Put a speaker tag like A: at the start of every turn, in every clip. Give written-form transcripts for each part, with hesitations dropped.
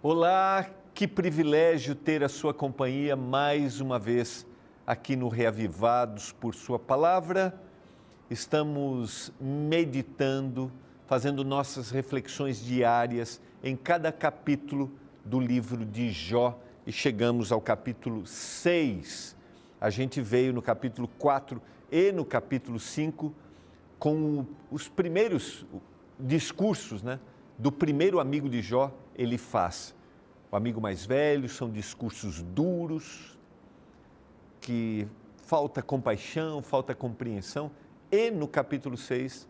A: Olá, que privilégio ter a sua companhia mais uma vez aqui no Reavivados por Sua Palavra. Estamos meditando, fazendo nossas reflexões diárias em cada capítulo do livro de Jó e chegamos ao capítulo 6. A gente veio no capítulo 4 e no capítulo 5 com os primeiros discursos, do primeiro amigo de Jó, Elifaz. O amigo mais velho, são discursos duros, que falta compaixão, falta compreensão. E no capítulo 6,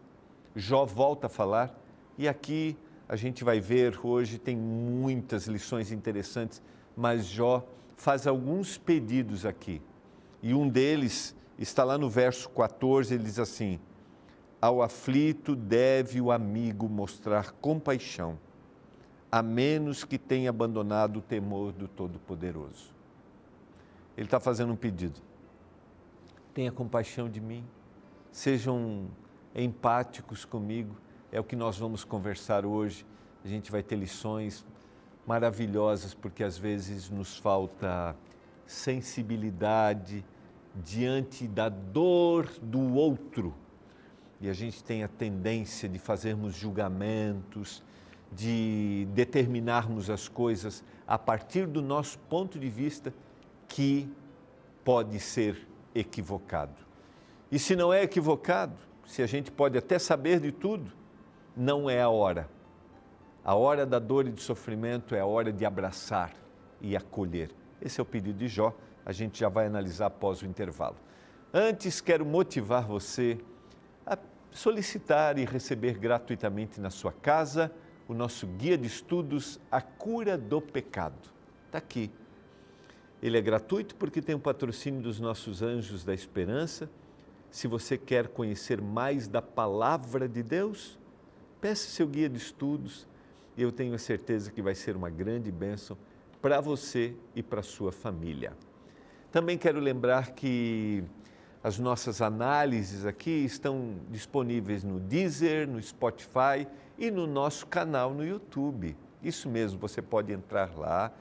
A: Jó volta a falar. E aqui a gente vai ver, hoje tem muitas lições interessantes, mas Jó faz alguns pedidos aqui. E um deles está lá no verso 14, ele diz assim: ao aflito deve o amigo mostrar compaixão, a menos que tenha abandonado o temor do Todo-Poderoso. Ele está fazendo um pedido. Tenha compaixão de mim, sejam empáticos comigo. É o que nós vamos conversar hoje. A gente vai ter lições maravilhosas, porque às vezes nos falta sensibilidade diante da dor do outro. E a gente tem a tendência de fazermos julgamentos, de determinarmos as coisas a partir do nosso ponto de vista, que pode ser equivocado. E se não é equivocado, se a gente pode até saber de tudo, não é a hora. A hora da dor e do sofrimento é a hora de abraçar e acolher. Esse é o pedido de Jó, a gente já vai analisar após o intervalo. Antes, quero motivar você a solicitar e receber gratuitamente na sua casa o nosso guia de estudos, A Cura do Pecado. Está aqui. Ele é gratuito porque tem o patrocínio dos nossos Anjos da Esperança. Se você quer conhecer mais da Palavra de Deus, peça seu guia de estudos e eu tenho a certeza que vai ser uma grande bênção para você e para a sua família. Também quero lembrar que as nossas análises aqui estão disponíveis no Deezer, no Spotify e no nosso canal no YouTube. Isso mesmo, você pode entrar lá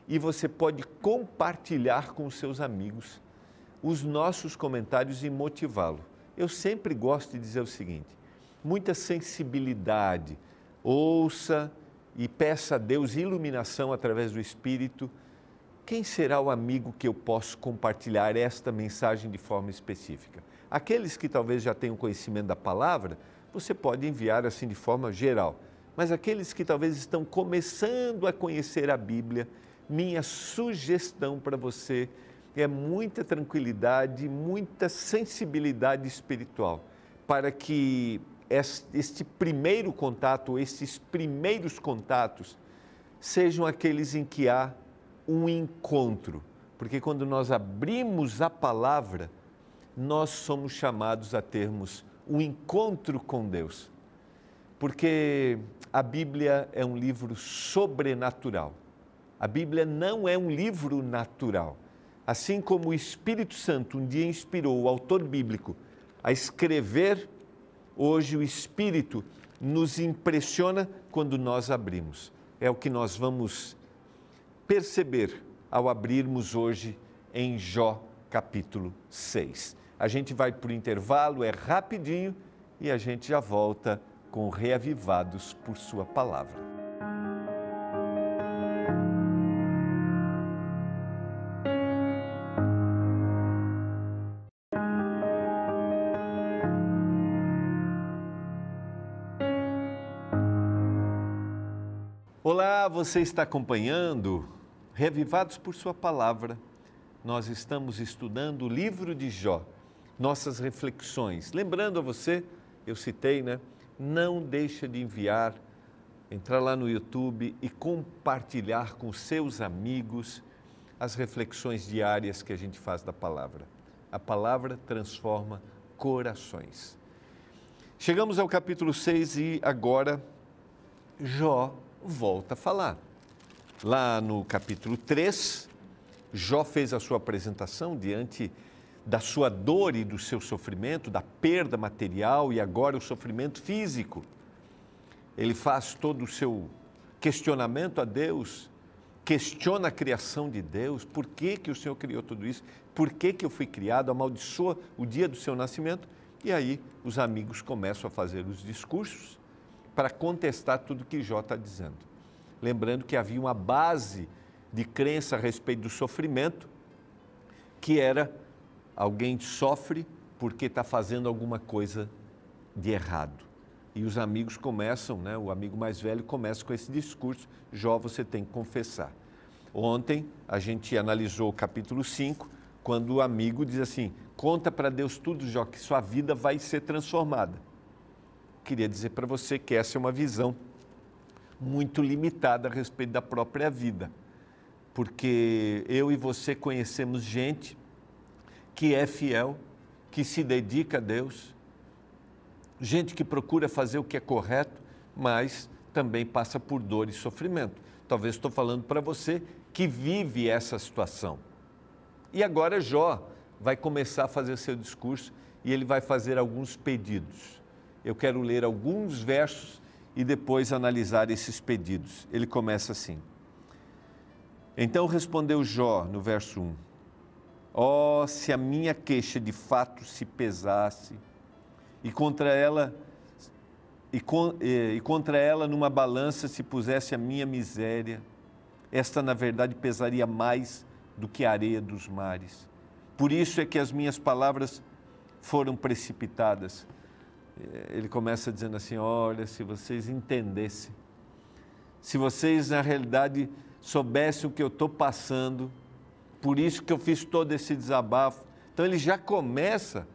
A: e você pode compartilhar com os seus amigos os nossos comentários e motivá-lo. Eu sempre gosto de dizer o seguinte: muita sensibilidade, ouça e peça a Deus iluminação através do Espírito. Quem será o amigo que eu posso compartilhar esta mensagem de forma específica? Aqueles que talvez já tenham conhecimento da palavra, você pode enviar assim de forma geral. Mas aqueles que talvez estão começando a conhecer a Bíblia, minha sugestão para você é muita tranquilidade, muita sensibilidade espiritual, para que este primeiro contato, esses primeiros contatos, sejam aqueles em que há um encontro, porque quando nós abrimos a palavra, nós somos chamados a termos um encontro com Deus, porque a Bíblia é um livro sobrenatural. A Bíblia não é um livro natural. Assim como o Espírito Santo um dia inspirou o autor bíblico a escrever, hoje o Espírito nos impressiona quando nós abrimos. É o que nós vamos perceber ao abrirmos hoje em Jó capítulo 6. A gente vai para o intervalo, é rapidinho e a gente já volta com Reavivados por Sua Palavra. Olá, você está acompanhando Reavivados por Sua Palavra. Nós estamos estudando o livro de Jó, nossas reflexões. Lembrando a você, eu citei, não deixa de enviar, entrar lá no YouTube e compartilhar com seus amigos as reflexões diárias que a gente faz da palavra. A palavra transforma corações. Chegamos ao capítulo 6 e agora Jó volta a falar. Lá no capítulo 3, Jó fez a sua apresentação diante da sua dor e do seu sofrimento, da perda material e agora o sofrimento físico. Ele faz todo o seu questionamento a Deus questiona a criação de Deus, por que que o Senhor criou tudo isso, por que que eu fui criado, amaldiçoa o dia do seu nascimento, e aí os amigos começam a fazer os discursos para contestar tudo que Jó está dizendo. Lembrando que havia uma base de crença a respeito do sofrimento, que era alguém sofre porque está fazendo alguma coisa de errado. E os amigos começam, né, o amigo mais velho começa com esse discurso, Jó, você tem que confessar. Ontem a gente analisou o capítulo 5, quando o amigo diz assim, conta para Deus tudo, Jó, que sua vida vai ser transformada. Queria dizer para você que essa é uma visão muito limitada a respeito da própria vida, porque eu e você conhecemos gente que é fiel, que se dedica a Deus, gente que procura fazer o que é correto, mas também passa por dor e sofrimento. Talvez estou falando para você que vive essa situação. E agora Jó vai começar a fazer seu discurso e ele vai fazer alguns pedidos. Eu quero ler alguns versos e depois analisar esses pedidos. Ele começa assim. Então respondeu Jó, no verso 1, ó, se a minha queixa de fato se pesasse, e contra ela numa balança se pusesse a minha miséria, esta na verdade pesaria mais do que a areia dos mares. Por isso é que as minhas palavras foram precipitadas. Ele começa dizendo assim, olha, se vocês entendessem, se vocês na realidade soubessem o que eu estou passando, por isso que eu fiz todo esse desabafo. Então ele já começa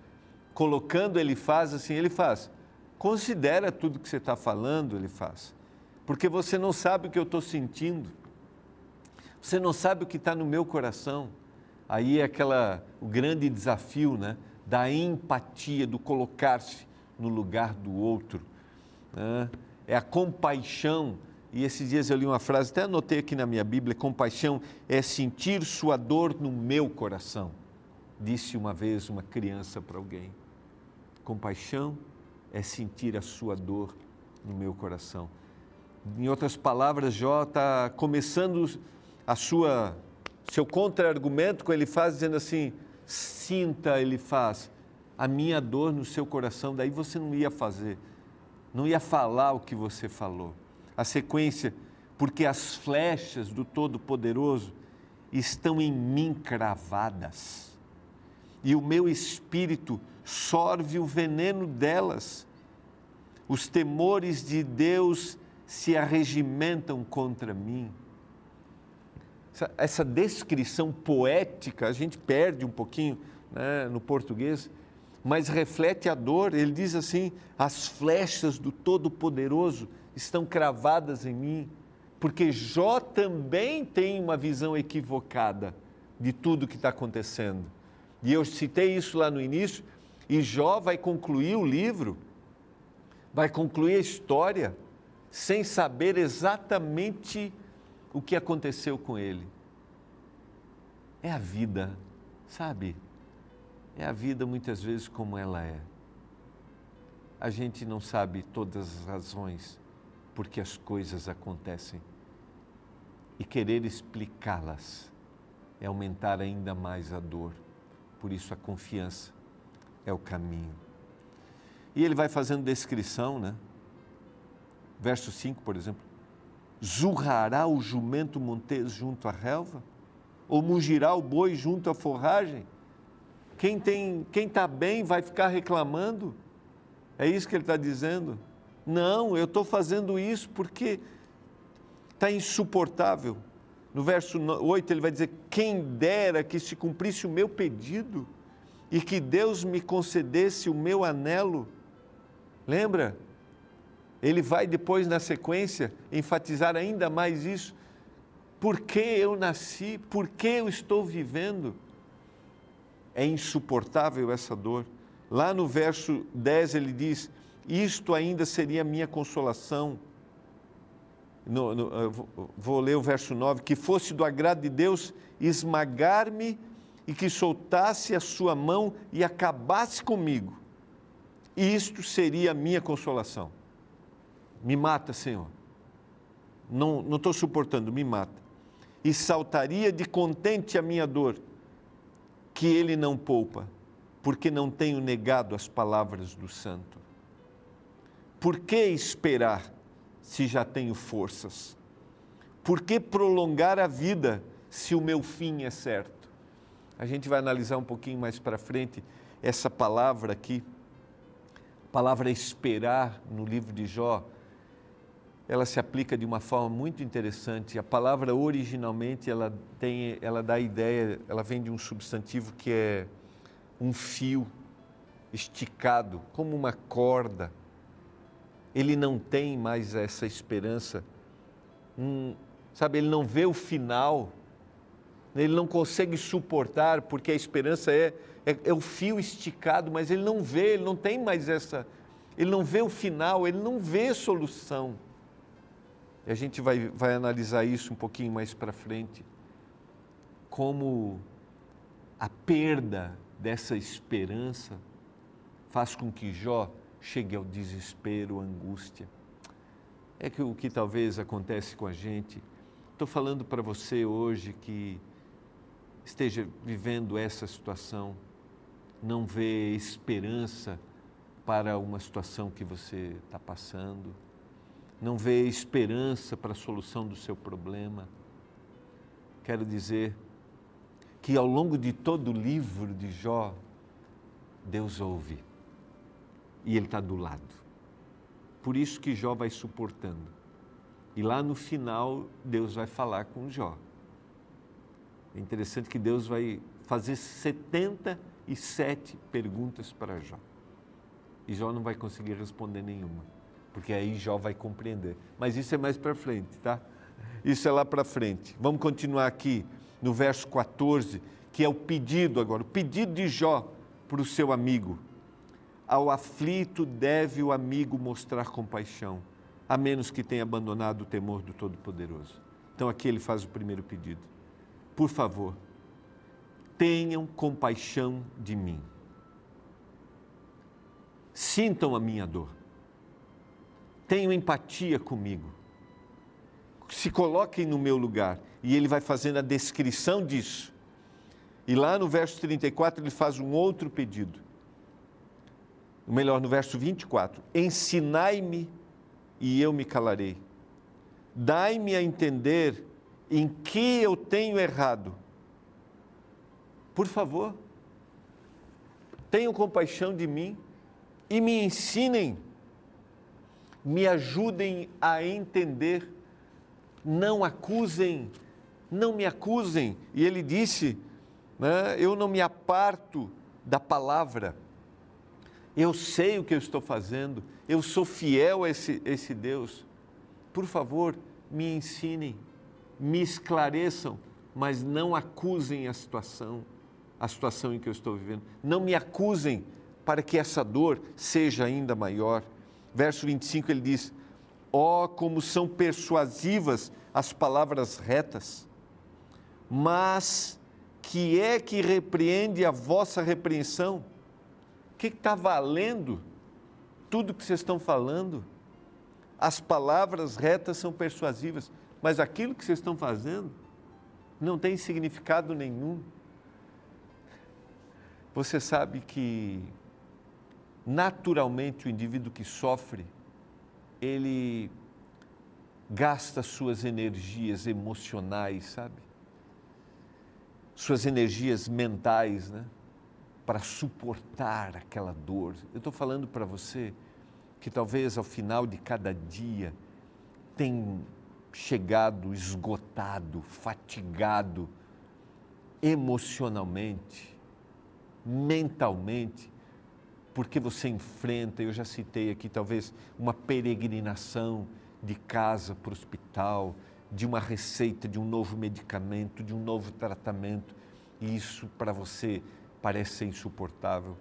A: colocando Elifaz assim, Elifaz, considera tudo que você está falando, Elifaz, porque você não sabe o que eu estou sentindo, você não sabe o que está no meu coração. Aí é o grande desafio, né, da empatia, do colocar-se no lugar do outro, né? É a compaixão. E esses dias eu li uma frase, até anotei aqui na minha Bíblia, compaixão é sentir sua dor no meu coração, disse uma vez uma criança para alguém. Compaixão é sentir a sua dor no meu coração. Em outras palavras, Jó está começando seu contra-argumento com Elifaz, dizendo assim, sinta, Elifaz, a minha dor no seu coração, daí você não ia falar o que você falou. A sequência, porque as flechas do Todo-Poderoso estão em mim cravadas, e o meu espírito sorve o veneno delas. Os temores de Deus se arregimentam contra mim. Essa descrição poética, a gente perde um pouquinho, né, no português, mas reflete a dor. Ele diz assim, as flechas do Todo-Poderoso estão cravadas em mim, porque Jó também tem uma visão equivocada de tudo que está acontecendo. E eu citei isso lá no início, e Jó vai concluir o livro, vai concluir a história, sem saber exatamente o que aconteceu com ele. É a vida, sabe? É a vida muitas vezes como ela é. A gente não sabe todas as razões porque as coisas acontecem. E querer explicá-las é aumentar ainda mais a dor. Por isso a confiança é o caminho. E ele vai fazendo descrição, né? Verso 5, por exemplo. Zurrará o jumento montês junto à relva? Ou mugirá o boi junto à forragem? Quem está bem vai ficar reclamando? É isso que ele está dizendo? Não, eu estou fazendo isso porque está insuportável. No verso 8 ele vai dizer, quem dera que se cumprisse o meu pedido e que Deus me concedesse o meu anelo. Lembra? Ele vai depois, na sequência, enfatizar ainda mais isso. Por que eu nasci? Por que eu estou vivendo? É insuportável essa dor. Lá no verso 10 ele diz, isto ainda seria a minha consolação. Vou ler o verso 9, que fosse do agrado de Deus esmagar-me e que soltasse a sua mão e acabasse comigo. Isto seria a minha consolação. Me mata, Senhor. Não estou suportando, me mata. e saltaria de contente a minha dor, que ele não poupa, porque não tenho negado as palavras do santo. Por que esperar se já tenho forças? Por que prolongar a vida se o meu fim é certo? A gente vai analisar um pouquinho mais para frente essa palavra aqui, a palavra esperar no livro de Jó. Ela se aplica de uma forma muito interessante. A palavra originalmente ela dá a ideia, ela vem de um substantivo que é um fio esticado, como uma corda. Ele não tem mais essa esperança, sabe, ele não vê o final, ele não consegue suportar, porque a esperança é o fio esticado, mas ele não vê, ele não tem mais ele não vê o final, ele não vê solução. E a gente vai analisar isso um pouquinho mais para frente, como a perda dessa esperança faz com que Jó chegue ao desespero, à angústia. É que o que talvez acontece com a gente. Estou falando para você hoje que esteja vivendo essa situação, não vê esperança para uma situação que você está passando, não vê esperança para a solução do seu problema. Quero dizer que ao longo de todo o livro de Jó, Deus ouve e Ele está do lado. Por isso que Jó vai suportando. E lá no final, Deus vai falar com Jó. É interessante que Deus vai fazer 77 perguntas para Jó. E Jó não vai conseguir responder nenhuma, porque aí Jó vai compreender. Mas isso é mais para frente, tá? Isso é lá para frente. Vamos continuar aqui no verso 14, que é o pedido agora, o pedido de Jó para o seu amigo. Ao aflito deve o amigo mostrar compaixão, a menos que tenha abandonado o temor do Todo-Poderoso. Então aqui ele faz o primeiro pedido. Por favor, tenham compaixão de mim. Sintam a minha dor. Tenham empatia comigo. Se coloquem no meu lugar. E ele vai fazendo a descrição disso. E lá no verso 34 ele faz um outro pedido. Ou melhor, no verso 24. Ensinai-me e eu me calarei. Dai-me a entender em que eu tenho errado. Por favor, tenham compaixão de mim e me ensinem, me ajudem a entender. Não acusem, não me acusem. E ele disse, né, eu não me aparto da palavra. Eu sei o que eu estou fazendo, eu sou fiel a esse Deus. Por favor, me ensinem, me esclareçam, mas não acusem a situação em que eu estou vivendo. Não me acusem para que essa dor seja ainda maior. Verso 25 ele diz, ó, como são persuasivas as palavras retas, mas que é que repreende a vossa repreensão? O que está valendo tudo que vocês estão falando? As palavras retas são persuasivas, mas aquilo que vocês estão fazendo não tem significado nenhum. Você sabe que naturalmente o indivíduo que sofre, ele gasta suas energias emocionais, sabe? Suas energias mentais, né? Para suportar aquela dor. Eu estou falando para você que talvez ao final de cada dia tem chegado esgotado, fatigado, emocionalmente, mentalmente, porque você enfrenta, eu já citei aqui, talvez uma peregrinação de casa para o hospital, de uma receita, de um novo medicamento, de um novo tratamento, e isso para você parece ser insuportável.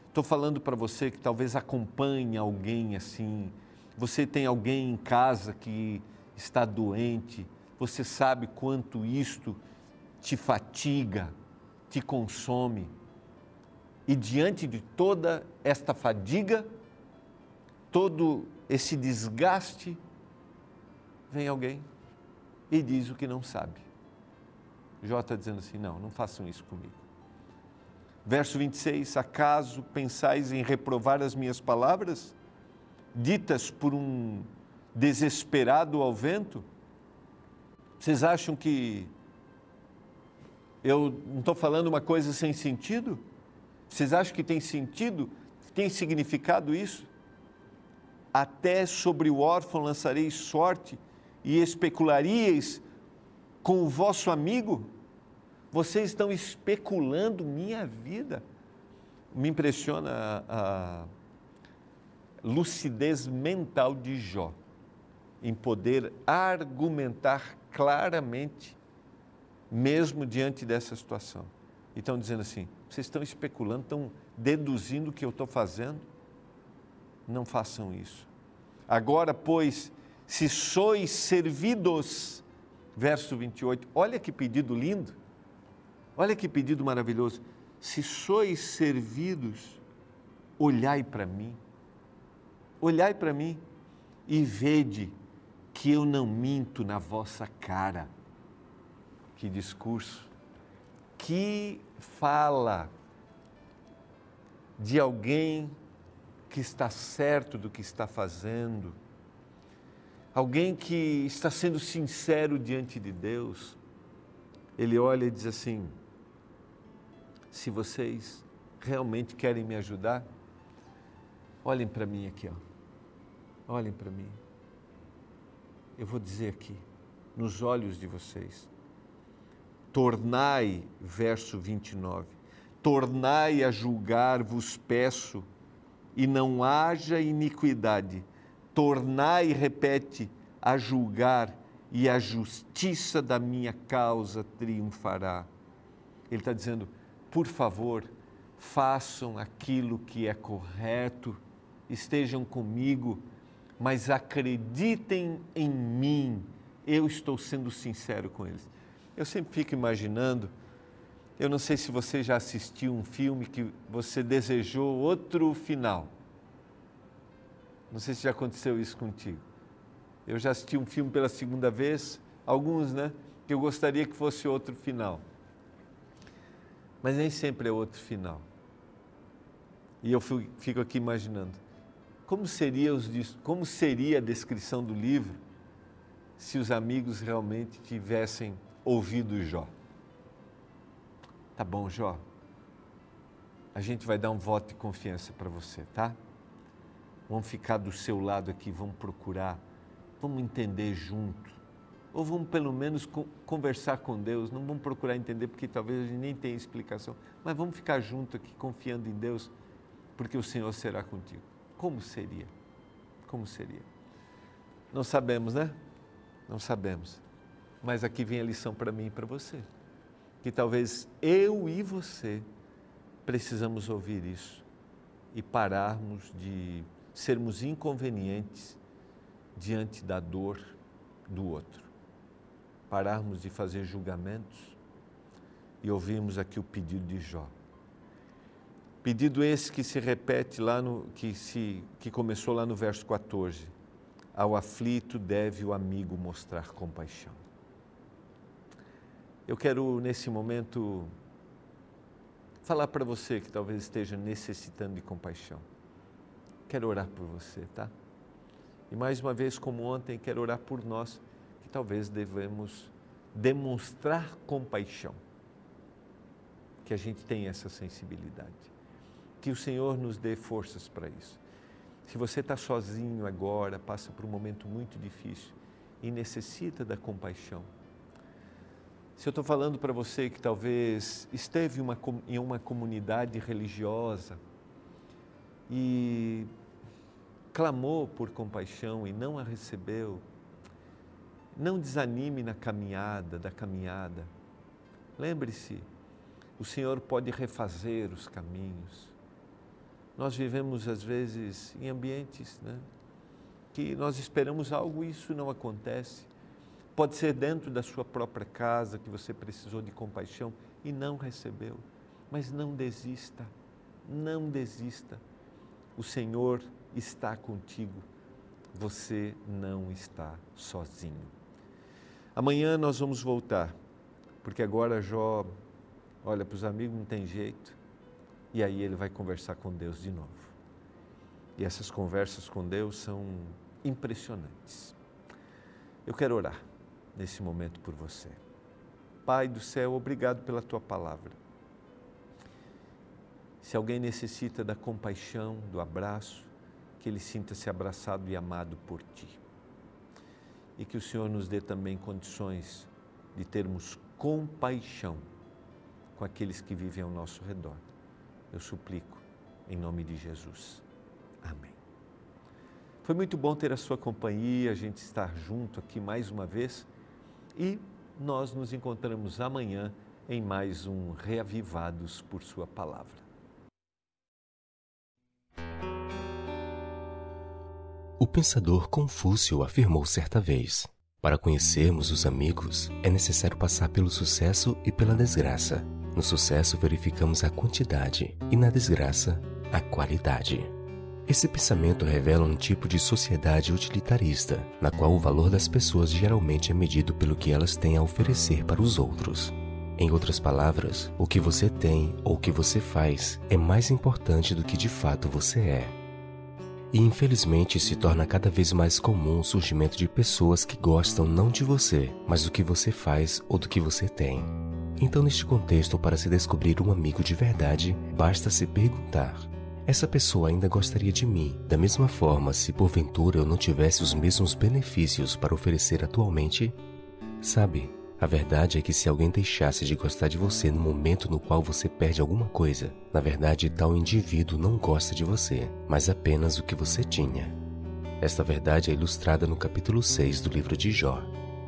A: Estou falando para você que talvez acompanhe alguém assim, você tem alguém em casa que está doente, você sabe quanto isto te fatiga, te consome. E diante de toda esta fadiga, todo esse desgaste, vem alguém e diz o que não sabe. Jó está dizendo assim, não façam isso comigo. Verso 26, acaso pensais em reprovar as minhas palavras, ditas por um desesperado ao vento? Vocês acham que eu não estou falando uma coisa sem sentido? Vocês acham que tem sentido, tem significado isso? Até sobre o órfão lançareis sorte e especularíeis com o vosso amigo? Vocês estão especulando minha vida. Me impressiona a lucidez mental de Jó, em poder argumentar claramente, mesmo diante dessa situação. E estão dizendo assim, vocês estão especulando, estão deduzindo o que eu estou fazendo? Não façam isso. Agora, pois, se sois servidos, verso 28, olha que pedido lindo, olha que pedido maravilhoso. Se sois servidos, olhai para mim e vede que eu não minto na vossa cara. Que discurso, que fala de alguém que está certo do que está fazendo, alguém que está sendo sincero diante de Deus. Ele olha e diz assim, se vocês realmente querem me ajudar, olhem para mim aqui, ó. Olhem para mim. Eu vou dizer aqui, nos olhos de vocês, tornai, verso 29, tornai a julgar, vos peço, e não haja iniquidade. Tornai, repete, a julgar, e a justiça da minha causa triunfará. Ele está dizendo, por favor, façam aquilo que é correto, estejam comigo, mas acreditem em mim, eu estou sendo sincero com eles. Eu sempre fico imaginando, eu não sei se você já assistiu um filme que você desejou outro final. Não sei se já aconteceu isso contigo. Eu já assisti um filme pela segunda vez, alguns, né, que eu gostaria que fosse outro final. Mas nem sempre é outro final. E eu fico aqui imaginando, como seria a descrição do livro se os amigos realmente tivessem ouvido Jó? Tá bom, Jó, a gente vai dar um voto de confiança para você, tá? Vamos ficar do seu lado aqui, vamos procurar, vamos entender junto. Ou vamos pelo menos conversar com Deus, não vamos procurar entender porque talvez a gente nem tenha explicação, mas vamos ficar junto aqui confiando em Deus, porque o Senhor será contigo. Como seria? Como seria? Não sabemos, né? Não sabemos. Mas aqui vem a lição para mim e para você. Que talvez eu e você precisamos ouvir isso e pararmos de sermos inconvenientes diante da dor do outro. Pararmos de fazer julgamentos e ouvirmos aqui o pedido de Jó. Pedido esse que se repete lá que começou lá no verso 14. Ao aflito deve o amigo mostrar compaixão. Eu quero nesse momento falar para você que talvez esteja necessitando de compaixão. Quero orar por você, tá? E mais uma vez, como ontem, quero orar por nós, que talvez devemos demonstrar compaixão. Que a gente tenha essa sensibilidade. Que o Senhor nos dê forças para isso. Se você está sozinho agora, passa por um momento muito difícil e necessita da compaixão. Se eu estou falando para você que talvez esteve em uma comunidade religiosa e clamou por compaixão e não a recebeu, não desanime da caminhada. Lembre-se, o Senhor pode refazer os caminhos. Nós vivemos às vezes em ambientes, né, que nós esperamos algo e isso não acontece. Pode ser dentro da sua própria casa que você precisou de compaixão e não recebeu. Mas não desista, não desista. O Senhor está contigo, você não está sozinho. Amanhã nós vamos voltar porque agora Jó olha para os amigos, não tem jeito, e aí ele vai conversar com Deus de novo. E essas conversas com Deus são impressionantes. Eu quero orar nesse momento por você. Pai do céu, obrigado pela Tua palavra. Se alguém necessita da compaixão, do abraço, que ele sinta-se abraçado e amado por Ti. E que o Senhor nos dê também condições de termos compaixão com aqueles que vivem ao nosso redor. Eu suplico, em nome de Jesus. Amém. Foi muito bom ter a sua companhia, a gente estar junto aqui mais uma vez e nós nos encontramos amanhã em mais um Reavivados por Sua Palavra.
B: O pensador Confúcio afirmou certa vez: para conhecermos os amigos, é necessário passar pelo sucesso e pela desgraça. No sucesso verificamos a quantidade e na desgraça, a qualidade. Esse pensamento revela um tipo de sociedade utilitarista, na qual o valor das pessoas geralmente é medido pelo que elas têm a oferecer para os outros. Em outras palavras, o que você tem ou o que você faz é mais importante do que de fato você é. E infelizmente se torna cada vez mais comum o surgimento de pessoas que gostam não de você, mas do que você faz ou do que você tem. Então, neste contexto, para se descobrir um amigo de verdade, basta se perguntar: essa pessoa ainda gostaria de mim da mesma forma se porventura eu não tivesse os mesmos benefícios para oferecer atualmente? Sabe, a verdade é que se alguém deixasse de gostar de você no momento no qual você perde alguma coisa, na verdade tal indivíduo não gosta de você, mas apenas do que você tinha. Esta verdade é ilustrada no capítulo 6 do livro de Jó.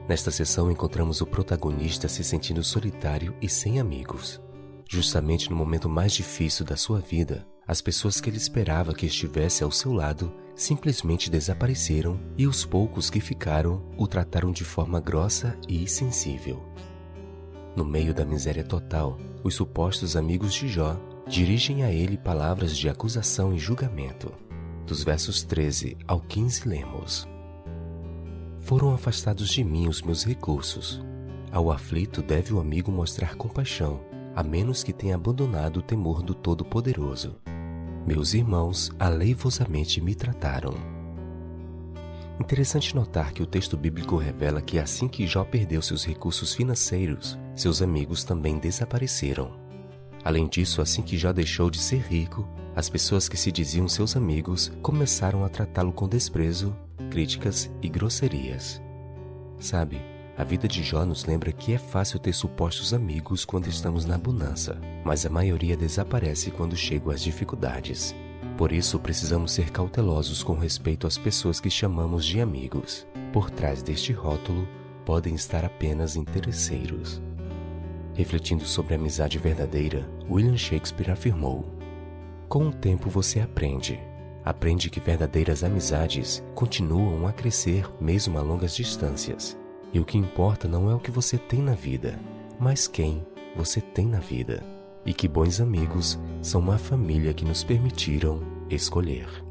B: Nesta sessão encontramos o protagonista se sentindo solitário e sem amigos. Justamente no momento mais difícil da sua vida, as pessoas que ele esperava que estivesse ao seu lado simplesmente desapareceram e os poucos que ficaram o trataram de forma grossa e insensível. No meio da miséria total, os supostos amigos de Jó dirigem a ele palavras de acusação e julgamento. Dos versos 13 ao 15 lemos: foram afastados de mim os meus recursos. Ao aflito deve o amigo mostrar compaixão, a menos que tenha abandonado o temor do Todo-Poderoso. Meus irmãos aleivosamente me trataram. Interessante notar que o texto bíblico revela que assim que Jó perdeu seus recursos financeiros, seus amigos também desapareceram. Além disso, assim que Jó deixou de ser rico, as pessoas que se diziam seus amigos começaram a tratá-lo com desprezo, críticas e grosserias. Sabe, a vida de Jó nos lembra que é fácil ter supostos amigos quando estamos na bonança, mas a maioria desaparece quando chegam as dificuldades. Por isso, precisamos ser cautelosos com respeito às pessoas que chamamos de amigos. Por trás deste rótulo, podem estar apenas interesseiros. Refletindo sobre a amizade verdadeira, William Shakespeare afirmou: com o tempo você aprende. Aprende que verdadeiras amizades continuam a crescer mesmo a longas distâncias. E o que importa não é o que você tem na vida, mas quem você tem na vida. E que bons amigos são uma família que nos permitiram escolher.